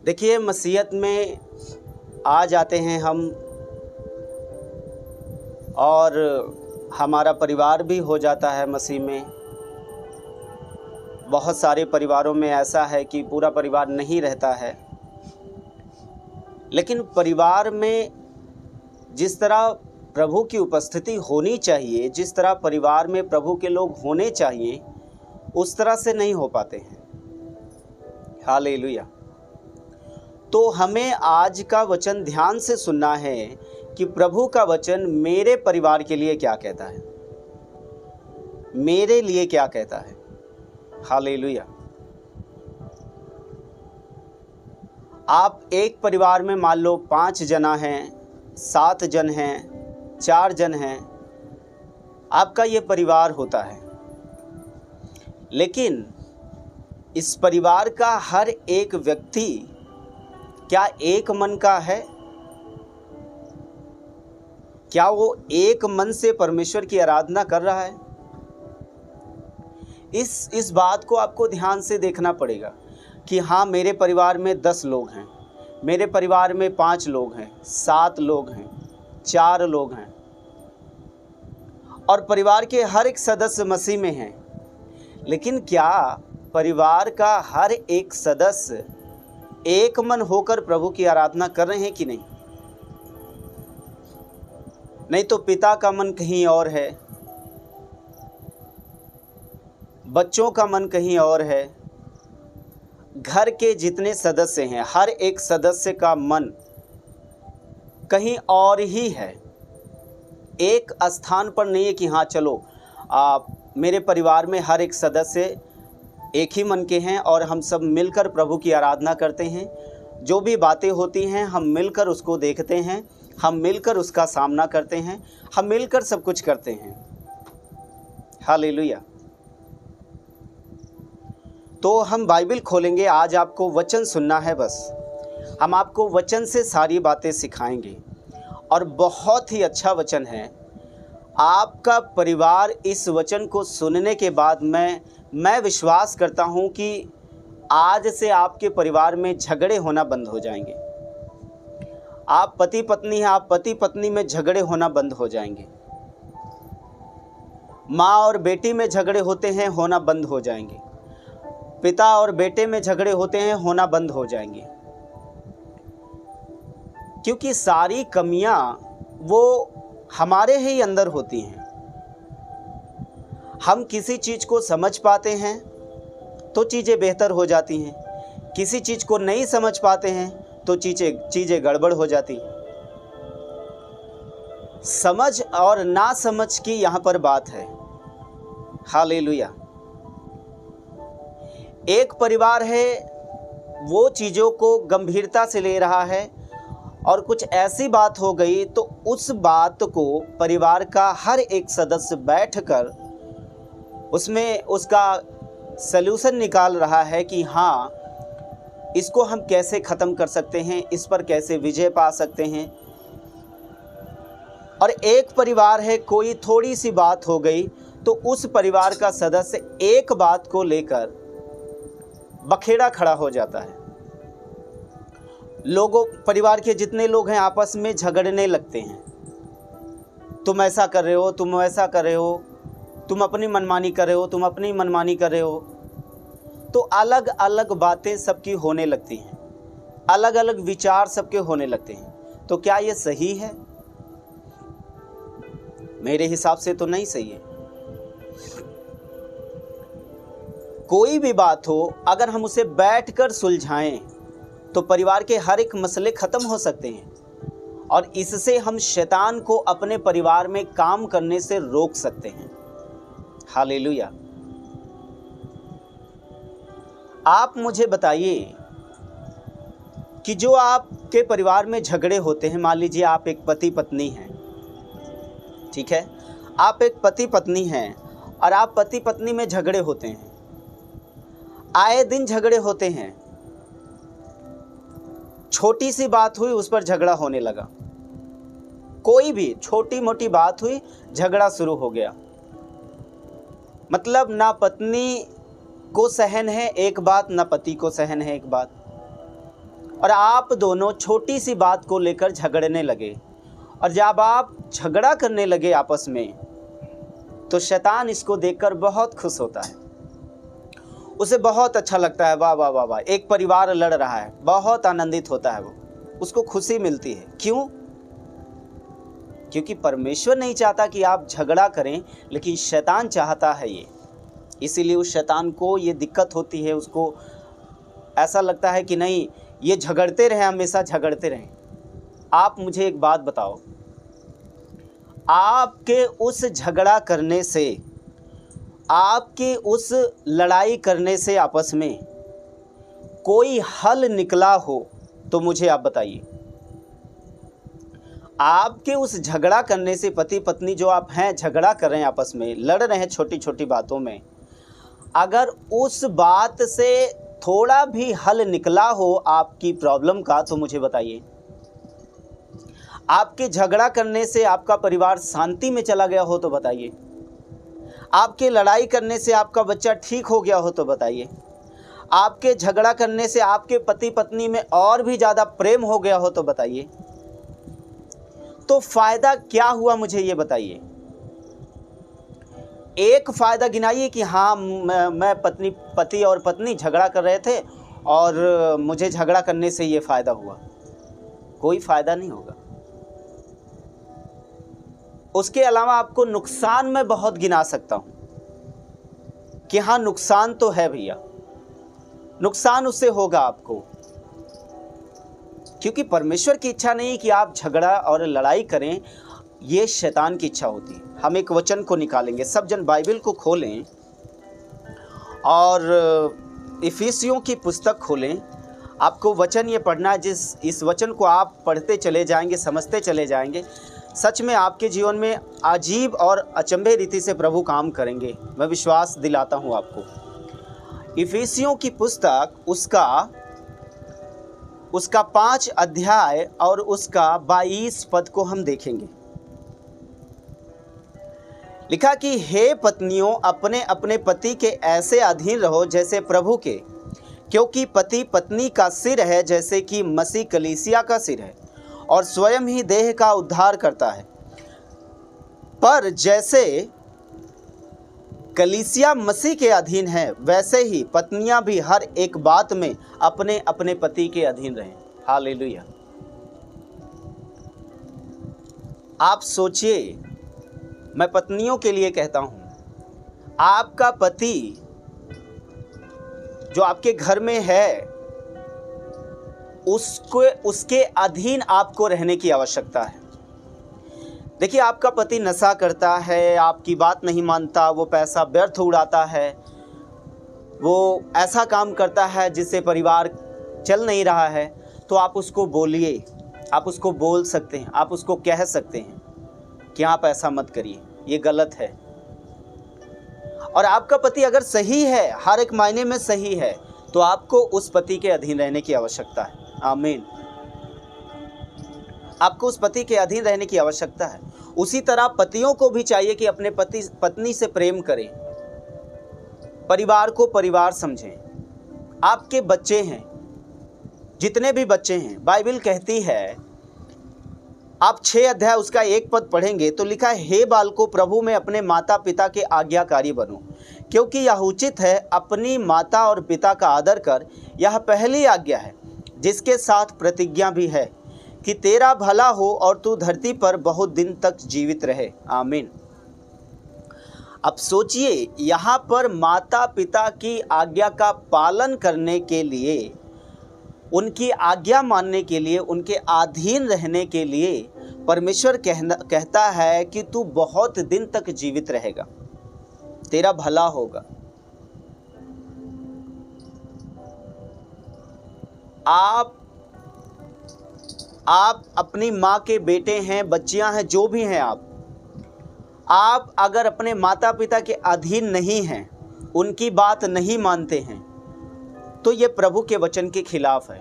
देखिए, मसीहत में आ जाते हैं हम और हमारा परिवार भी हो जाता है मसीह में। बहुत सारे परिवारों में ऐसा है कि पूरा परिवार नहीं रहता है, लेकिन परिवार में जिस तरह प्रभु की उपस्थिति होनी चाहिए, जिस तरह परिवार में प्रभु के लोग होने चाहिए, उस तरह से नहीं हो पाते हैं। हालेलुया। तो हमें आज का वचन ध्यान से सुनना है कि प्रभु का वचन मेरे परिवार के लिए क्या कहता है, मेरे लिए क्या कहता है। हालेलुया। आप एक परिवार में मान लो 5 जना हैं, 7 जन हैं, 4 जन हैं, आपका ये परिवार होता है। लेकिन इस परिवार का हर एक व्यक्ति क्या एक मन का है? क्या वो एक मन से परमेश्वर की आराधना कर रहा है? इस बात को आपको ध्यान से देखना पड़ेगा कि हाँ, मेरे परिवार में 10 लोग हैं, मेरे परिवार में 5 लोग हैं, 7 लोग हैं, 4 लोग हैं, और परिवार के हर एक सदस्य मसीह में हैं। लेकिन क्या परिवार का हर एक सदस्य एक मन होकर प्रभु की आराधना कर रहे हैं कि नहीं? नहीं तो पिता का मन कहीं और है, बच्चों का मन कहीं और है, घर के जितने सदस्य हैं हर एक सदस्य का मन कहीं और ही है, एक स्थान पर नहीं है कि हाँ चलो मेरे परिवार में हर एक सदस्य एक ही मन के हैं और हम सब मिलकर प्रभु की आराधना करते हैं। जो भी बातें होती हैं हम मिलकर उसको देखते हैं, हम मिलकर उसका सामना करते हैं, हम मिलकर सब कुछ करते हैं। हालेलुया। तो हम बाइबल खोलेंगे, आज आपको वचन सुनना है। बस हम आपको वचन से सारी बातें सिखाएंगे और बहुत ही अच्छा वचन है। आपका परिवार इस वचन को सुनने के बाद मैं विश्वास करता हूं कि आज से आपके परिवार में झगड़े होना बंद हो जाएंगे। आप पति पत्नी हैं, आप पति पत्नी में झगड़े होना बंद हो जाएंगे। माँ और बेटी में झगड़े होते हैं, होना बंद हो जाएंगे। पिता और बेटे में झगड़े होते हैं, होना बंद हो जाएंगे। क्योंकि सारी कमियां वो हमारे ही अंदर होती हैं। हम किसी चीज़ को समझ पाते हैं तो चीज़ें बेहतर हो जाती हैं, किसी चीज़ को नहीं समझ पाते हैं तो चीज़ें गड़बड़ हो जाती हैं। समझ और ना समझ की यहाँ पर बात है। हालेलुया। एक परिवार है, वो चीज़ों को गंभीरता से ले रहा है और कुछ ऐसी बात हो गई तो उस बात को परिवार का हर एक सदस्य बैठकर उसमें उसका सलूशन निकाल रहा है कि हाँ, इसको हम कैसे ख़त्म कर सकते हैं, इस पर कैसे विजय पा सकते हैं। और एक परिवार है, कोई थोड़ी सी बात हो गई तो उस परिवार का सदस्य एक बात को लेकर बखेड़ा खड़ा हो जाता है। लोगों, परिवार के जितने लोग हैं आपस में झगड़ने लगते हैं। तुम ऐसा कर रहे हो, तुम वैसा कर रहे हो, तुम अपनी मनमानी कर रहे हो, तुम अपनी मनमानी कर रहे हो। तो अलग अलग बातें सबकी होने लगती हैं, अलग अलग विचार सबके होने लगते हैं। तो क्या ये सही है? मेरे हिसाब से तो नहीं सही है। कोई भी बात हो, अगर हम उसे बैठकर सुलझाएं तो परिवार के हर एक मसले खत्म हो सकते हैं और इससे हम शैतान को अपने परिवार में काम करने से रोक सकते हैं। हालेलुया। आप मुझे बताइए कि जो आपके परिवार में झगड़े होते हैं, मान लीजिए आप एक पति पत्नी हैं, ठीक है, आप एक पति पत्नी हैं और आप पति पत्नी में झगड़े होते हैं, आए दिन झगड़े होते हैं। छोटी सी बात हुई, उस पर झगड़ा होने लगा। कोई भी छोटी मोटी बात हुई, झगड़ा शुरू हो गया। मतलब ना पत्नी को सहन है एक बात, ना पति को सहन है एक बात। और आप दोनों छोटी सी बात को लेकर झगड़ने लगे। और जब आप झगड़ा करने लगे आपस में, तो शैतान इसको देखकर बहुत खुश होता है, उसे बहुत अच्छा लगता है। वाह वाह वाह वाह, एक परिवार लड़ रहा है, बहुत आनंदित होता है वो, उसको खुशी मिलती है। क्यों? क्योंकि परमेश्वर नहीं चाहता कि आप झगड़ा करें, लेकिन शैतान चाहता है ये। इसीलिए उस शैतान को ये दिक्कत होती है, उसको ऐसा लगता है कि नहीं, ये झगड़ते रहें, हमेशा झगड़ते रहें। आप मुझे एक बात बताओ, आपके उस झगड़ा करने से, आपके उस लड़ाई करने से आपस में कोई हल निकला हो तो मुझे आप बताइए। आपके उस झगड़ा करने से, पति पत्नी जो आप हैं, झगड़ा कर रहे हैं आपस में, लड़ रहे हैं छोटी छोटी बातों में, अगर उस बात से थोड़ा भी हल निकला हो आपकी प्रॉब्लम का तो मुझे बताइए। आपके झगड़ा करने से आपका परिवार शांति में चला गया हो तो बताइए। आपके लड़ाई करने से आपका बच्चा ठीक हो गया हो तो बताइए। आपके झगड़ा करने से आपके पति पत्नी में और भी ज़्यादा प्रेम हो गया हो तो बताइए। तो फायदा क्या हुआ, मुझे ये बताइए। एक फ़ायदा गिनाइए कि हाँ, मैं पति और पत्नी झगड़ा कर रहे थे और मुझे झगड़ा करने से ये फ़ायदा हुआ। कोई फ़ायदा नहीं होगा। उसके अलावा आपको नुकसान मैं बहुत गिना सकता हूँ कि हाँ, नुकसान तो है भैया, नुकसान उससे होगा आपको, क्योंकि परमेश्वर की इच्छा नहीं कि आप झगड़ा और लड़ाई करें, ये शैतान की इच्छा होती है। हम एक वचन को निकालेंगे, सब जन बाइबल को खोलें और इफिसियों की पुस्तक खोलें। आपको वचन ये पढ़ना है, इस वचन को आप पढ़ते चले जाएंगे, समझते चले जाएंगे, सच में आपके जीवन में अजीब और अचंभे रीति से प्रभु काम करेंगे, मैं विश्वास दिलाता हूँ आपको। इफिसियों की पुस्तक उसका 5 अध्याय और उसका 22 पद को हम देखेंगे। लिखा कि हे पत्नियों, अपने अपने पति के ऐसे अधीन रहो जैसे प्रभु के, क्योंकि पति पत्नी का सिर है, जैसे कि मसीह कलीसिया का सिर है और स्वयं ही देह का उद्धार करता है। पर जैसे कलीसिया मसीह के अधीन है, वैसे ही पत्नियां भी हर एक बात में अपने अपने पति के अधीन रहें। हालेलुया। आप सोचिए, मैं पत्नियों के लिए कहता हूं, आपका पति जो आपके घर में है, उसके अधीन आपको रहने की आवश्यकता है। देखिए, आपका पति नशा करता है, आपकी बात नहीं मानता, वो पैसा व्यर्थ उड़ाता है, वो ऐसा काम करता है जिससे परिवार चल नहीं रहा है, तो आप उसको बोलिए, आप उसको बोल सकते हैं, आप उसको कह सकते हैं कि आप ऐसा मत करिए, ये गलत है। और आपका पति अगर सही है, हर एक मायने में सही है, तो आपको उस पति के अधीन रहने की आवश्यकता है। आमीन। आपको उस पति के अधीन रहने की आवश्यकता है। उसी तरह पतियों को भी चाहिए कि अपने पत्नी से प्रेम करें, परिवार को परिवार समझें। आपके बच्चे हैं, जितने भी बच्चे हैं, बाइबल कहती है, आप 6 अध्याय उसका 1 पद पढ़ेंगे तो लिखा है, हे बालकों, प्रभु में अपने माता पिता के आज्ञाकारी बनो, क्योंकि यह उचित है। अपनी माता और पिता का आदर कर, यह पहली आज्ञा है, जिसके साथ प्रतिज्ञा भी है कि तेरा भला हो और तू धरती पर बहुत दिन तक जीवित रहे। आमीन। अब सोचिए, यहाँ पर माता पिता की आज्ञा का पालन करने के लिए, उनकी आज्ञा मानने के लिए, उनके अधीन रहने के लिए परमेश्वर कहता है कि तू बहुत दिन तक जीवित रहेगा, तेरा भला होगा। आप अपनी माँ के बेटे हैं, बच्चियां हैं, जो भी हैं आप अगर अपने माता पिता के अधीन नहीं हैं, उनकी बात नहीं मानते हैं, तो ये प्रभु के वचन के खिलाफ है।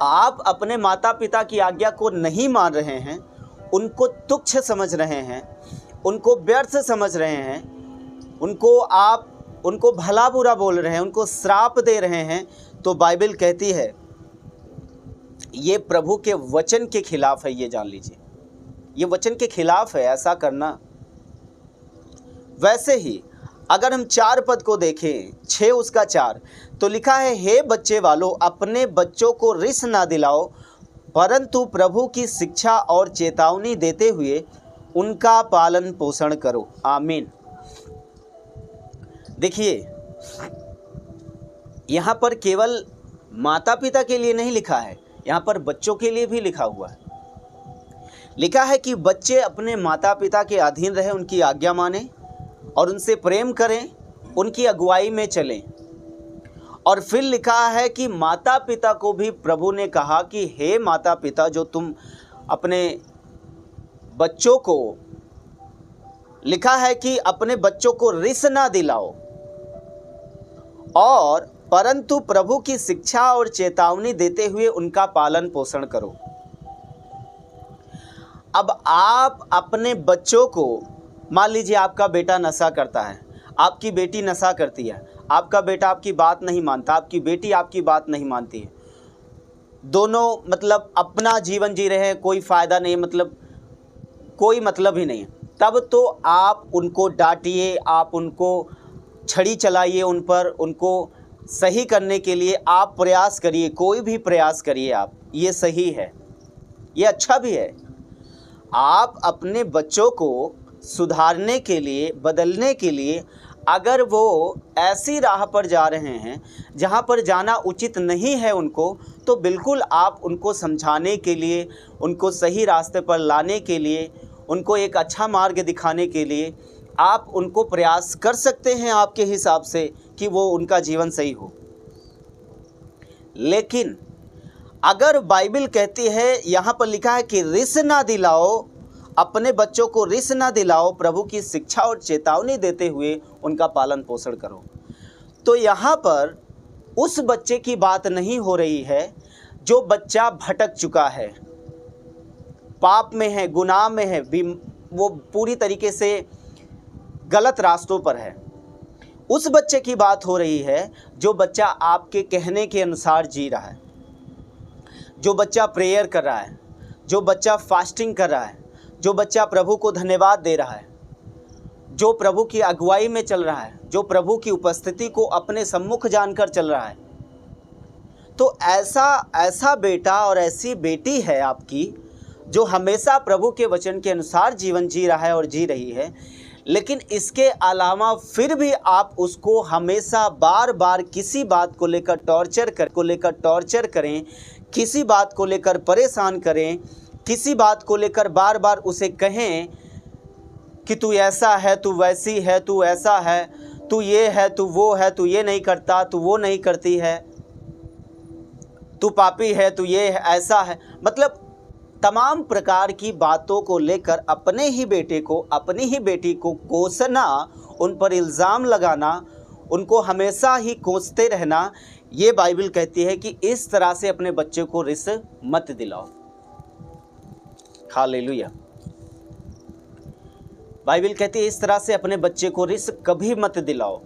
आप अपने माता पिता की आज्ञा को नहीं मान रहे हैं, उनको तुच्छ समझ रहे हैं, उनको व्यर्थ समझ रहे हैं, उनको आप उनको भला बुरा बोल रहे हैं, उनको श्राप दे रहे हैं, तो बाइबल कहती है ये प्रभु के वचन के खिलाफ है। ये जान लीजिए, ये वचन के खिलाफ है ऐसा करना। वैसे ही अगर हम 4 पद को देखें, 6 उसका 4, तो लिखा है, हे बच्चे वालों, अपने बच्चों को रिस ना दिलाओ, परंतु प्रभु की शिक्षा और चेतावनी देते हुए उनका पालन पोषण करो। आमीन। देखिए, यहाँ पर केवल माता पिता के लिए नहीं लिखा है, यहाँ पर बच्चों के लिए भी लिखा हुआ है। लिखा है कि बच्चे अपने माता पिता के अधीन रहें, उनकी आज्ञा मानें और उनसे प्रेम करें, उनकी अगुवाई में चलें। और फिर लिखा है कि माता पिता को भी प्रभु ने कहा कि हे माता पिता, जो तुम अपने बच्चों को, लिखा है कि अपने बच्चों को रिस ना दिलाओ, और परंतु प्रभु की शिक्षा और चेतावनी देते हुए उनका पालन पोषण करो। अब आप अपने बच्चों को, मान लीजिए आपका बेटा नशा करता है, आपकी बेटी नशा करती है, आपका बेटा आपकी बात नहीं मानता, आपकी बेटी आपकी बात नहीं मानती है, दोनों मतलब अपना जीवन जी रहे हैं, कोई फ़ायदा नहीं, मतलब कोई मतलब ही नहीं है, तब तो आप उनको डांटिए, आप उनको छड़ी चलाइए, उन पर, उनको सही करने के लिए आप प्रयास करिए, कोई भी प्रयास करिए आप, ये सही है, ये अच्छा भी है। आप अपने बच्चों को सुधारने के लिए, बदलने के लिए, अगर वो ऐसी राह पर जा रहे हैं जहाँ पर जाना उचित नहीं है उनको, तो बिल्कुल आप उनको समझाने के लिए, उनको सही रास्ते पर लाने के लिए, उनको एक अच्छा मार्ग दिखाने के लिए आप उनको प्रयास कर सकते हैं आपके हिसाब से कि वो उनका जीवन सही हो। लेकिन अगर बाइबल कहती है, यहाँ पर लिखा है कि रिस ना दिलाओ, अपने बच्चों को रिस ना दिलाओ, प्रभु की शिक्षा और चेतावनी देते हुए उनका पालन पोषण करो, तो यहाँ पर उस बच्चे की बात नहीं हो रही है जो बच्चा भटक चुका है, पाप में है, गुनाह में है, वो पूरी तरीके से गलत रास्तों पर है। उस बच्चे की बात हो रही है जो बच्चा आपके कहने के अनुसार जी रहा है, जो बच्चा प्रेयर कर रहा है, जो बच्चा फास्टिंग कर रहा है, जो बच्चा प्रभु को धन्यवाद दे रहा है, जो प्रभु की अगुवाई में चल रहा है, जो प्रभु की उपस्थिति को अपने सम्मुख जानकर चल रहा है। तो ऐसा बेटा और ऐसी बेटी है आपकी जो हमेशा प्रभु के वचन के अनुसार जीवन जी रहा है और जी रही है, लेकिन इसके अलावा फिर भी आप उसको हमेशा बार बार किसी बात को लेकर टॉर्चर करें, किसी बात को लेकर परेशान करें, किसी बात को लेकर बार बार उसे कहें कि तू ऐसा है, तू वैसी है, तू ऐसा है, तू ये है, तू वो है, तू ये नहीं करता, तू वो नहीं करती है, तू पापी है, तू ये है, ऐसा है, मतलब तमाम प्रकार की बातों को लेकर अपने ही बेटे को, अपनी ही बेटी को कोसना, उन पर इल्ज़ाम लगाना, उनको हमेशा ही कोसते रहना, ये बाइबल कहती है कि इस तरह से अपने बच्चे को रिस मत दिलाओ। हालेलुया। बाइबल कहती है इस तरह से अपने बच्चे को रिस कभी मत दिलाओ।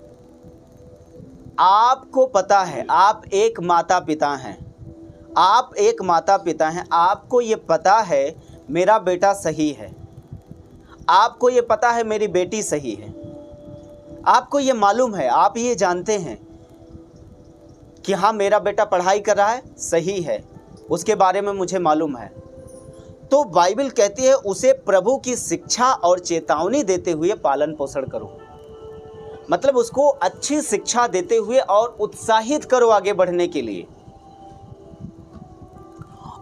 आपको पता है, आप एक माता पिता हैं, आप एक माता पिता हैं, आपको ये पता है मेरा बेटा सही है, आपको ये पता है मेरी बेटी सही है, आपको ये मालूम है, आप ये जानते हैं कि हाँ मेरा बेटा पढ़ाई कर रहा है, सही है, उसके बारे में मुझे मालूम है। तो बाइबल कहती है उसे प्रभु की शिक्षा और चेतावनी देते हुए पालन पोषण करो, मतलब उसको अच्छी शिक्षा देते हुए और उत्साहित करो आगे बढ़ने के लिए,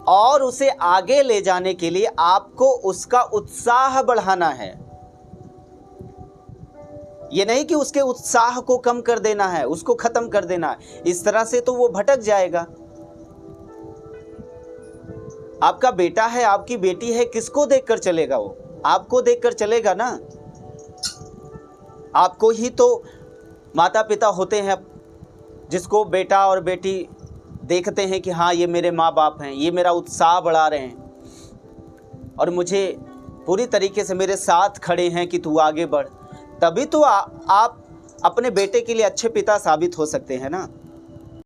और उसे आगे ले जाने के लिए आपको उसका उत्साह बढ़ाना है। ये नहीं कि उसके उत्साह को कम कर देना है, उसको खत्म कर देना है, इस तरह से तो वो भटक जाएगा। आपका बेटा है, आपकी बेटी है, किसको देखकर चलेगा वो? आपको देखकर चलेगा ना। आपको ही तो माता पिता होते हैं जिसको बेटा और बेटी देखते हैं कि हाँ ये मेरे माँ बाप हैं, ये मेरा उत्साह बढ़ा रहे हैं और मुझे पूरी तरीके से मेरे साथ खड़े हैं कि तू आगे बढ़। तभी तो आप अपने बेटे के लिए अच्छे पिता साबित हो सकते हैं ना।